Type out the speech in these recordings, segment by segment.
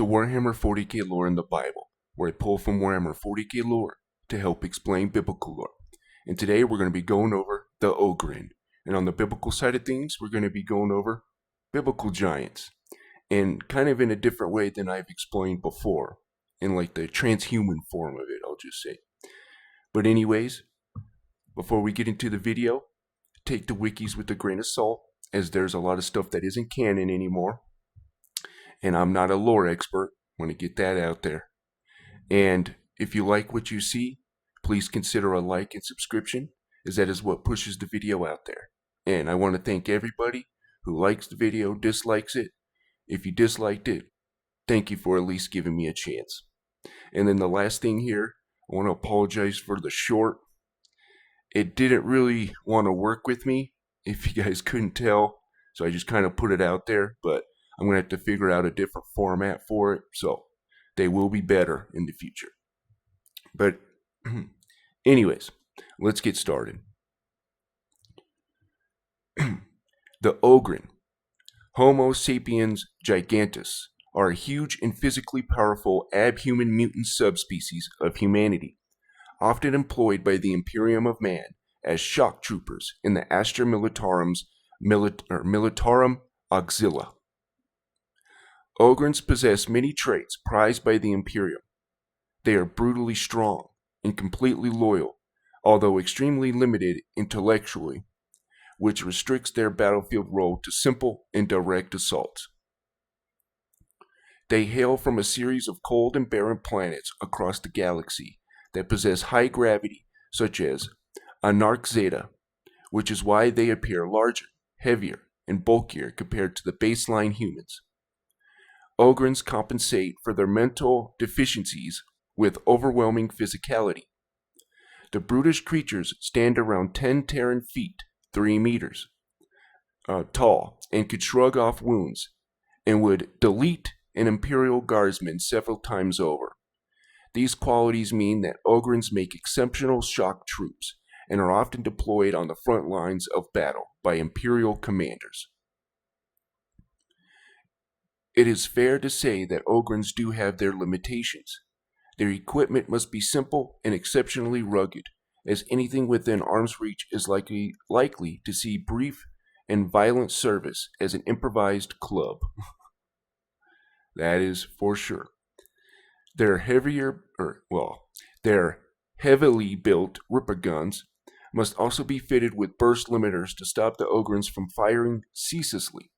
to Warhammer 40k lore in the Bible, where I pull from Warhammer 40k lore to help explain biblical lore. And today we're going to be going over the Ogryn. And on the biblical side of things, we're going to be going over biblical giants. And kind of in a different way than I've explained before. In like the transhuman form of it, I'll just say. But anyways, before we get into the video, take the wikis with a grain of salt, as there's a lot of stuff that isn't canon anymore. And I'm not a lore expert. I want to get that out there. And if you like what you see, please consider a like and subscription, as that is what pushes the video out there. And I want to thank everybody who likes the video, dislikes it. If you disliked it, thank you for at least giving me a chance. And then the last thing here, I want to apologize for the short. It didn't really want to work with me, if you guys couldn't tell. So I just kind of put it out there, but I'm going to have to figure out a different format for it. So they will be better in the future. But anyways, let's get started. The Ogryn, Homo sapiens gigantus, are a huge and physically powerful abhuman mutant subspecies of humanity, often employed by the Imperium of Man as shock troopers in the Astra Militarum's Militarum Auxilia. Ogryns possess many traits prized by the Imperium. They are brutally strong and completely loyal, although extremely limited intellectually, which restricts their battlefield role to simple and direct assaults. They hail from a series of cold and barren planets across the galaxy that possess high gravity, such as Anarch Zeta, which is why they appear larger, heavier, and bulkier compared to the baseline humans. Ogryns compensate for their mental deficiencies with overwhelming physicality. The brutish creatures stand around 10 Terran feet, 3 meters, tall, and could shrug off wounds, and would delete an Imperial Guardsman several times over. These qualities mean that Ogryns make exceptional shock troops, and are often deployed on the front lines of battle by Imperial commanders. It is fair to say that Ogryns do have their limitations. Their equipment must be simple and exceptionally rugged, as anything within arm's reach is likely to see brief and violent service as an improvised club. That is for sure. Their heavily built Ripper guns must also be fitted with burst limiters to stop the Ogryns from firing ceaselessly.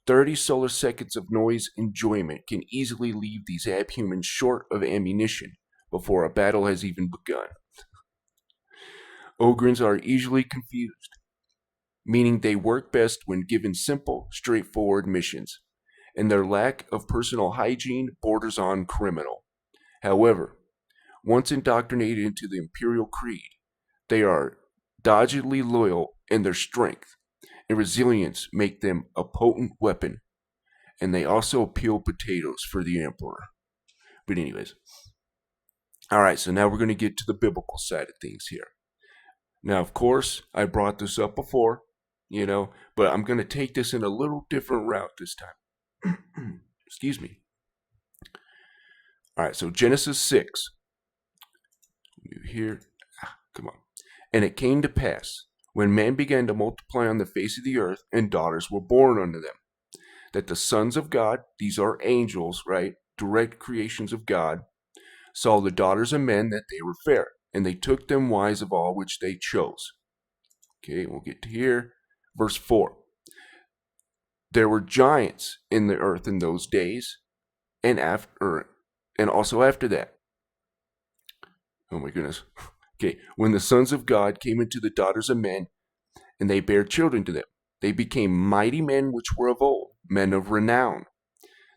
30 solar seconds of noise enjoyment can easily leave these abhumans short of ammunition before a battle has even begun. Ogryns are easily confused, meaning they work best when given simple, straightforward missions, and their lack of personal hygiene borders on criminal. However, once indoctrinated into the Imperial Creed, they are doggedly loyal, and their strength and resilience make them a potent weapon, and they also peel potatoes for the Emperor. But anyways, alright, so now we're going to get to the biblical side of things here. Now, of course, I brought this up before, but I'm going to take this in a little different route this time. Excuse me. Alright, so Genesis 6. Here, come on. And it came to pass, when man began to multiply on the face of the earth, and daughters were born unto them, that the sons of God, these are angels, right, direct creations of God, saw the daughters of men that they were fair, and they took them wives of all which they chose. Okay, we'll get to here. Verse 4. There were giants in the earth in those days, and also after that. Oh my goodness. Okay, when the sons of God came into the daughters of men, and they bare children to them, they became mighty men which were of old, men of renown.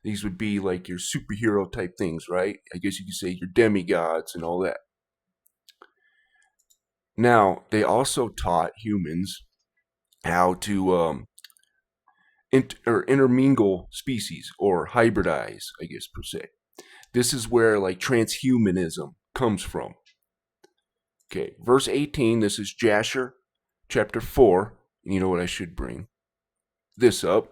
These would be like your superhero type things, right? I guess you could say your demigods and all that. Now, they also taught humans how to intermingle species, or hybridize, I guess, per se. This is where like transhumanism comes from. Okay, verse 18, this is Jasher, chapter 4. And you know what, I should bring this up.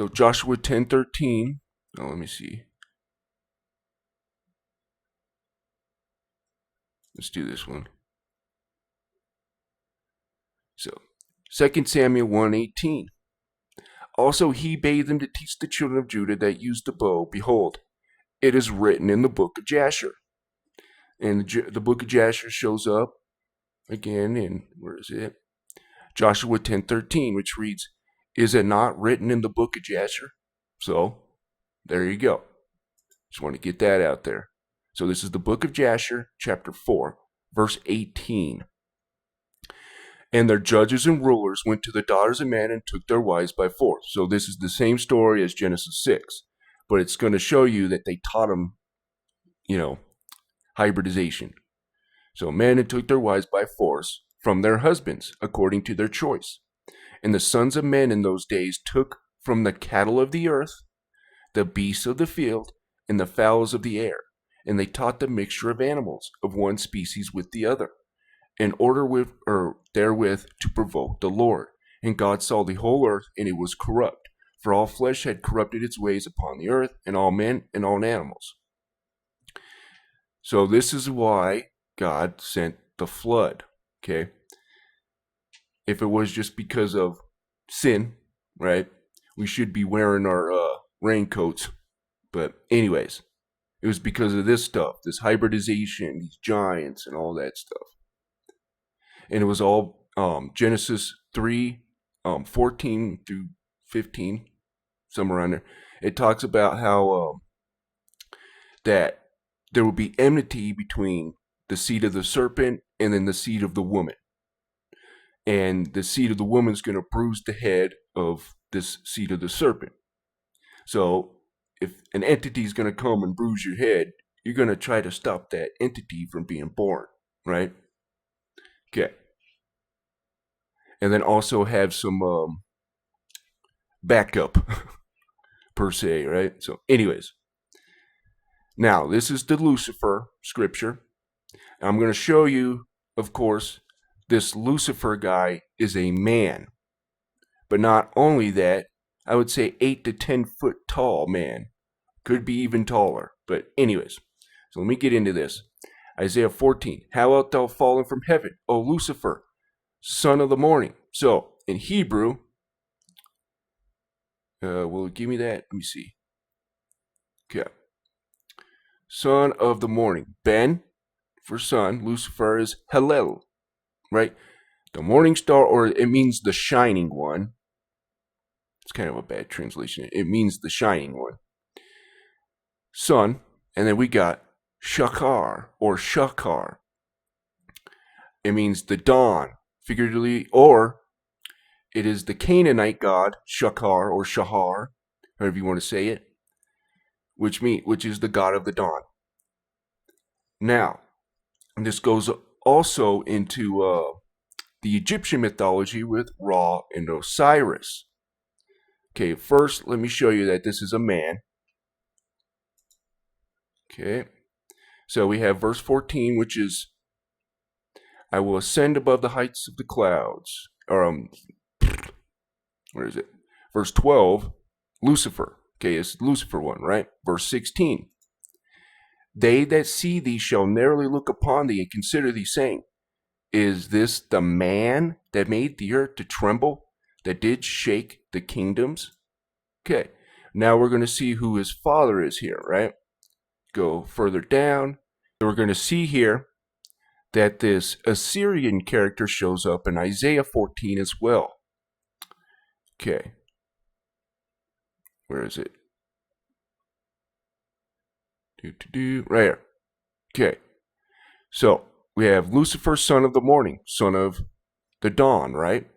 So Joshua 10:13. Oh, let me see. Let's do this one. So 2 Samuel 1:18. Also he bade them to teach the children of Judah that use the bow. Behold, it is written in the book of Jasher. And the book of Jasher shows up again in, where is it? Joshua 10:13, which reads, is it not written in the book of Jasher? So, there you go. Just want to get that out there. So this is the book of Jasher, chapter 4, verse 18. And their judges and rulers went to the daughters of men and took their wives by force. So this is the same story as Genesis 6. But it's going to show you that they taught them, hybridization. So men took their wives by force from their husbands, according to their choice. And the sons of men in those days took from the cattle of the earth, the beasts of the field, and the fowls of the air. And they taught the mixture of animals of one species with the other, in order therewith to provoke the Lord. And God saw the whole earth, and it was corrupt, for all flesh had corrupted its ways upon the earth, and all men and all animals. So this is why God sent the flood, okay? If it was just because of sin, right, we should be wearing our raincoats. But anyways, it was because of this stuff, this hybridization, these giants and all that stuff. And it was all Genesis 3, 14 through 15, somewhere around there. It talks about how that there will be enmity between the seed of the serpent and then the seed of the woman. And the seed of the woman is going to bruise the head of this seed of the serpent. So if an entity is going to come and bruise your head, you're going to try to stop that entity from being born, right? Okay. And then also have some backup, per se, right? So anyways. Now, this is the Lucifer scripture. I'm going to show you, of course, this Lucifer guy is a man. But not only that, I would say 8 to 10 foot tall man. Could be even taller. But anyways, so let me get into this. Isaiah 14. How art thou fallen from heaven, O Lucifer, son of the morning? So, in Hebrew, will it give me that? Let me see. Okay. Son of the morning. Ben, for son. Lucifer is Hallel, right? The morning star, or it means the shining one. It's kind of a bad translation. It means the shining one. Sun, and then we got Shakar, or Shakar. It means the dawn, figuratively, or it is the Canaanite god, Shakar, or Shahar, however you want to say it, which is the god of the dawn. Now, this goes also into the Egyptian mythology with Ra and Osiris. Okay, first, let me show you that this is a man. Okay, so we have verse 14, which is, I will ascend above the heights of the clouds. Or, where is it? Verse 12, Lucifer. Okay, it's Lucifer one, right? Verse 16, they that see thee shall narrowly look upon thee and consider thee, saying, is this the man that made the earth to tremble, that did shake the kingdoms? Okay, now we're going to see who his father is here, right? Go further down. We're going to see here that this Assyrian character shows up in Isaiah 14 as well. Okay. Where is it? Right here. Okay. So, we have Lucifer, son of the morning, son of the dawn, right?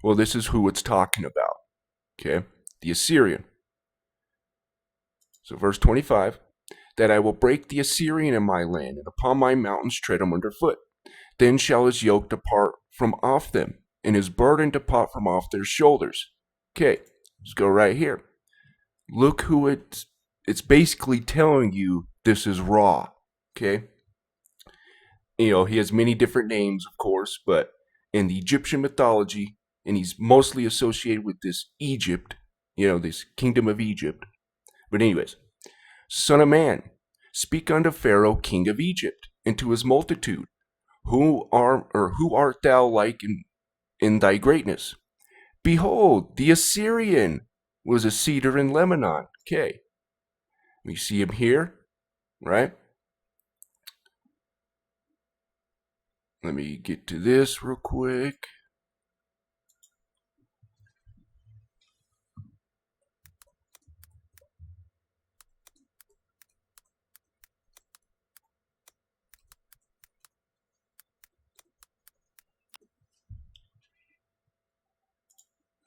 Well, this is who it's talking about. Okay. The Assyrian. So, verse 25. That I will break the Assyrian in my land, and upon my mountains tread him underfoot. Then shall his yoke depart from off them, and his burden depart from off their shoulders. Okay, let's go right here. Look who it's basically telling you this is Ra. Okay? You know, he has many different names, of course, but in the Egyptian mythology, and he's mostly associated with this Egypt, this kingdom of Egypt. But anyways, Son of man, speak unto Pharaoh, king of Egypt, and to his multitude, who art thou like in thy greatness? Behold, the Assyrian was a cedar in Lebanon. Okay, we see him here, right? Let me get to this real quick.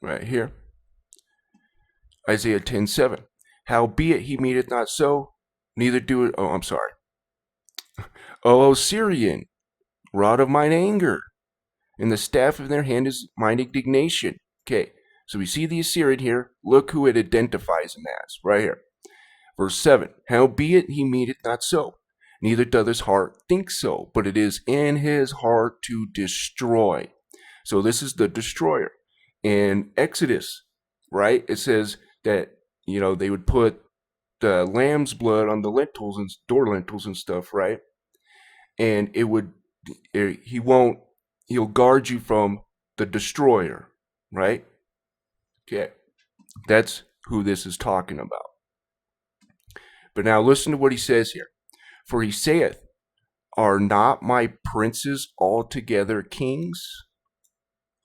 Right here. Isaiah 10:7. Howbeit he meaneth not so, neither do it. Oh, I'm sorry. O Syrian, rod of mine anger, and the staff of their hand is mine indignation. Okay, so we see the Assyrian here. Look who it identifies him as, right here. Verse 7. Howbeit he meaneth not so, neither doth his heart think so, but it is in his heart to destroy. So this is the destroyer. In Exodus, right, it says that, they would put the lamb's blood on the lintels and door lintels and stuff, right? And he'll guard you from the destroyer, right? Okay. That's who this is talking about. But now listen to what he says here. For he saith, are not my princes altogether kings?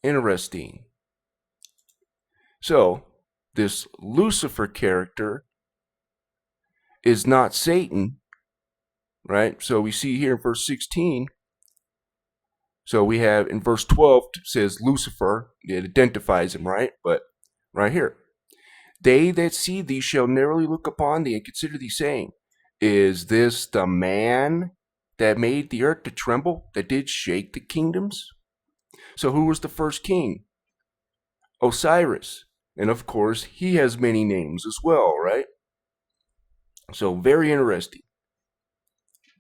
Interesting. So, this Lucifer character is not Satan, right? So we see here in verse 16. So we have in verse 12, it says Lucifer. It identifies him, right? But right here. They that see thee shall narrowly look upon thee and consider thee, saying, is this the man that made the earth to tremble, that did shake the kingdoms? So who was the first king? Osiris. And of course, he has many names as well, right? So very interesting.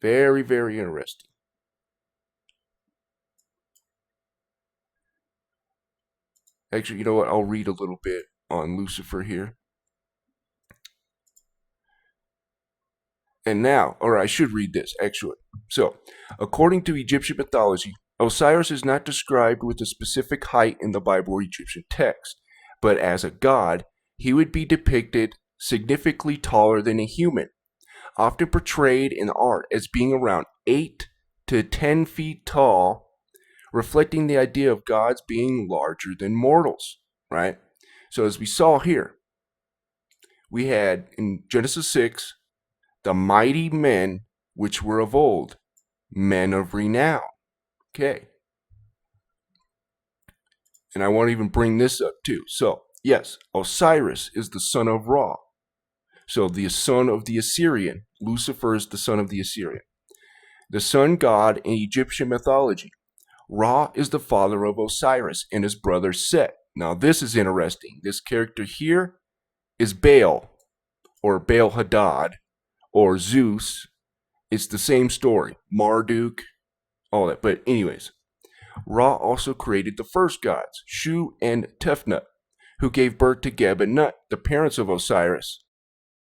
Very, very interesting. Actually, you know what? I'll read a little bit on Lucifer here. And now, or I should read this, actually. So, according to Egyptian mythology, Osiris is not described with a specific height in the Bible or Egyptian text, but as a god, he would be depicted significantly taller than a human, often portrayed in art as being around 8 to 10 feet tall, reflecting the idea of gods being larger than mortals, right? So as we saw here, we had in Genesis 6, the mighty men which were of old, men of renown. Okay. And I want to even bring this up too. So, yes, Osiris is the son of Ra. So, the son of the Assyrian. Lucifer is the son of the Assyrian. The sun god in Egyptian mythology. Ra is the father of Osiris and his brother Set. Now, this is interesting. This character here is Baal, or Baal Hadad, or Zeus. It's the same story. Marduk, all that. But anyways, Ra also created the first gods, Shu and Tefnut, who gave birth to Geb and Nut, the parents of Osiris,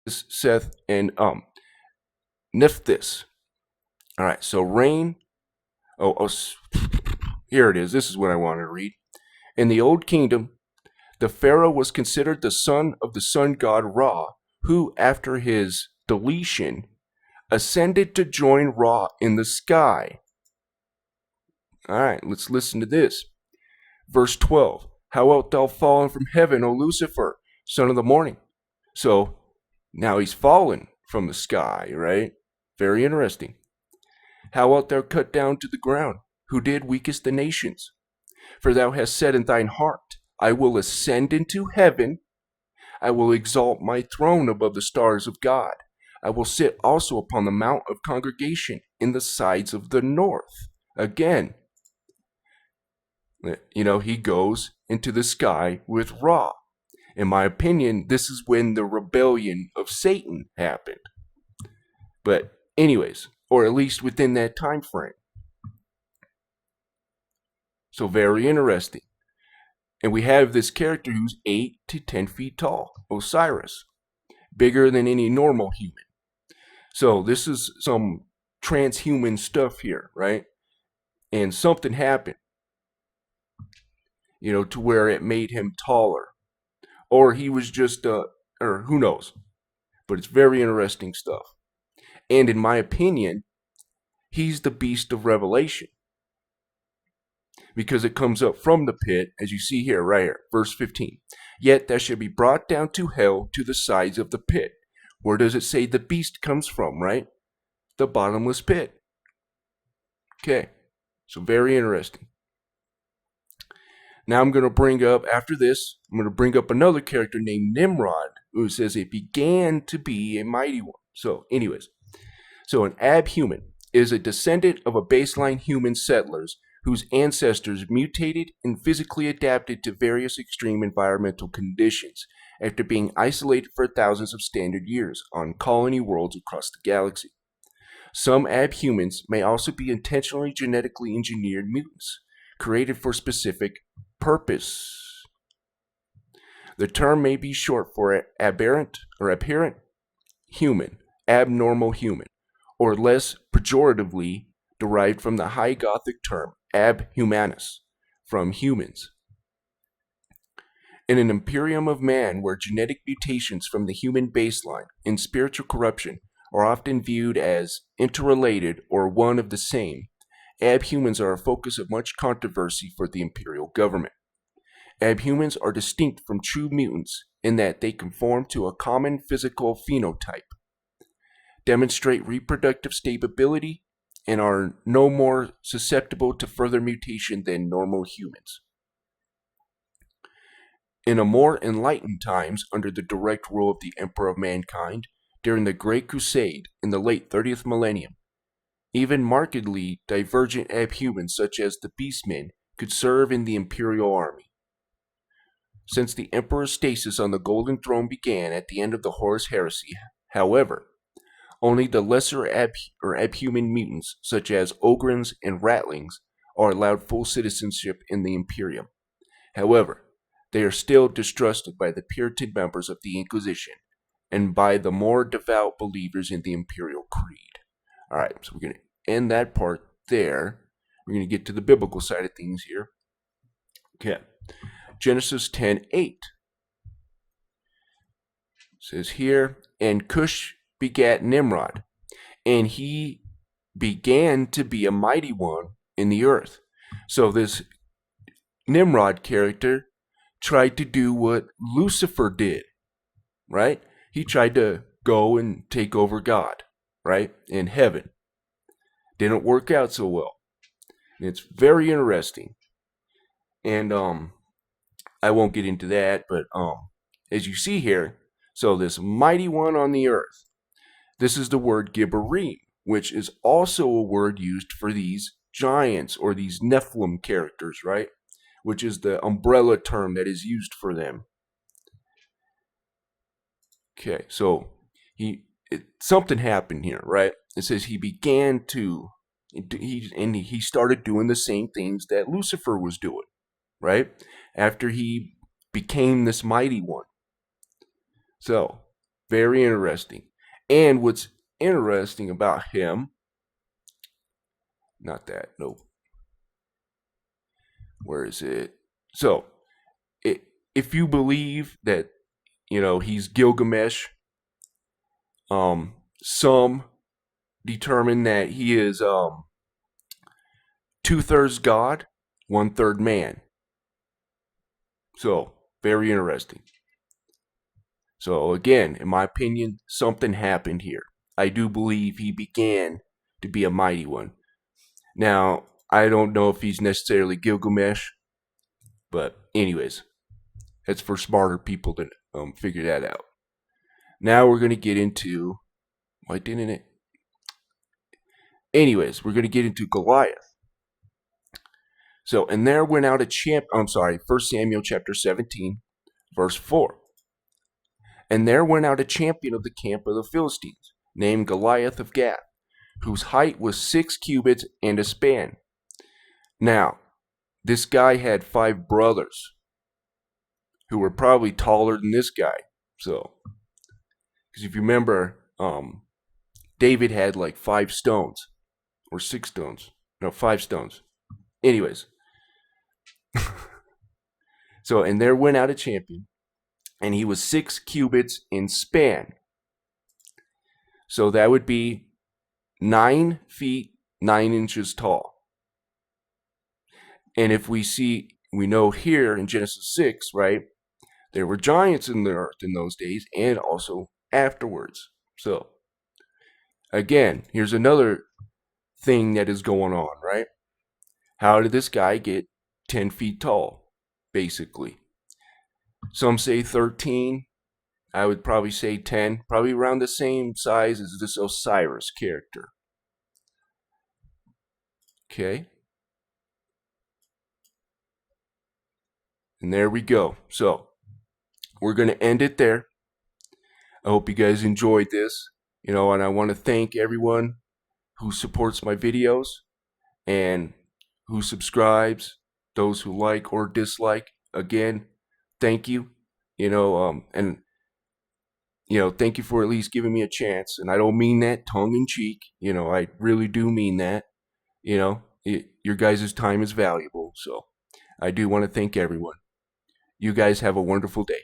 Seth and Nephthys. All right, so rain. Here it is. This is what I wanted to read. In the Old Kingdom, the Pharaoh was considered the son of the sun god Ra, who, after his deletion, ascended to join Ra in the sky. All right, let's listen to this. Verse 12. How art thou fallen from heaven, O Lucifer, son of the morning? So now he's fallen from the sky, right? Very interesting. How art thou cut down to the ground, who did weakest the nations? For thou hast said in thine heart, I will ascend into heaven. I will exalt my throne above the stars of God. I will sit also upon the mount of congregation in the sides of the north. Again, he goes into the sky with Ra. In my opinion, this is when the rebellion of Satan happened. But anyways, or at least within that time frame. So very interesting. And we have this character who's 8 to 10 feet tall, Osiris, bigger than any normal human. So this is some transhuman stuff here, right? And something happened, to where it made him taller. Or he was just, or who knows. But it's very interesting stuff. And in my opinion, he's the beast of Revelation. Because it comes up from the pit, as you see here, right here, verse 15. Yet thou shalt be brought down to hell, to the sides of the pit. Where does it say the beast comes from, right? The bottomless pit. Okay, so very interesting. Now I'm going to bring up, after this, I'm going to bring up another character named Nimrod, who says it began to be a mighty one. So anyways, so an abhuman is a descendant of a baseline human settlers whose ancestors mutated and physically adapted to various extreme environmental conditions after being isolated for thousands of standard years on colony worlds across the galaxy. Some abhumans may also be intentionally genetically engineered mutants, created for specific purpose. The term may be short for aberrant or apparent human, abnormal human, or less pejoratively derived from the High Gothic term abhumanus, from humans. In an imperium of man where genetic mutations from the human baseline and spiritual corruption are often viewed as interrelated or one of the same, abhumans are a focus of much controversy for the imperial government. Abhumans are distinct from true mutants in that they conform to a common physical phenotype, demonstrate reproductive stability, and are no more susceptible to further mutation than normal humans. In a more enlightened times, under the direct rule of the Emperor of Mankind, during the Great Crusade in the late 30th millennium, even markedly divergent abhumans such as the Beastmen could serve in the Imperial Army. Since the Emperor's stasis on the Golden Throne began at the end of the Horus Heresy, however, only the lesser abhuman mutants, such as Ogryns and Ratlings, are allowed full citizenship in the Imperium. However, they are still distrusted by the Puritan members of the Inquisition and by the more devout believers in the Imperial Creed. Alright, so we're going to end that part there. We're going to get to the biblical side of things here. Okay. Genesis 10:8 says here, and Cush begat Nimrod, and he began to be a mighty one in the earth. So this Nimrod character tried to do what Lucifer did, right? He tried to go and take over God, right? In heaven. Didn't work out so well. And it's very interesting. And I won't get into that, but as you see here, so this mighty one on the earth, this is the word Gibberim, which is also a word used for these giants or these Nephilim characters, right? Which is the umbrella term that is used for them. Okay, so something happened here, right? It says he began to, he started doing the same things that Lucifer was doing, right? After he became this mighty one. So, very interesting. And what's interesting about him, not that, no. Where is it? So, if you believe that, he's Gilgamesh, some determine that he is 2/3 God, 1/3 man. So, very interesting. So again, in my opinion, something happened here. I do believe he began to be a mighty one. Now, I don't know if he's necessarily Gilgamesh, but anyways, that's for smarter people to figure that out. Now we're going to get into, why didn't it? Anyways, we're going to get into Goliath. So, and there went out a 1 Samuel chapter 17, verse 4. And there went out a champion of the camp of the Philistines, named Goliath of Gath, whose height was 6 cubits and a span. Now, this guy had 5 brothers, who were probably taller than this guy. So, because if you remember, David had like 5 stones or 6 stones. No, 5 stones. Anyways, so and there went out a champion, and he was 6 cubits in span. So that would be 9 feet 9 inches tall. And if we know here in Genesis 6, right, there were giants in the earth in those days and also afterwards. So, again, here's another thing that is going on, right? How did this guy get 10 feet tall, basically? Some say 13. I would probably say 10. Probably around the same size as this Osiris character. Okay? And there we go. So, we're going to end it there. I hope you guys enjoyed this. And I want to thank everyone who supports my videos and who subscribes, those who like or dislike. Again, thank you. And thank you for at least giving me a chance. And I don't mean that tongue in cheek. I really do mean that. Your guys' time is valuable. So I do want to thank everyone. You guys have a wonderful day.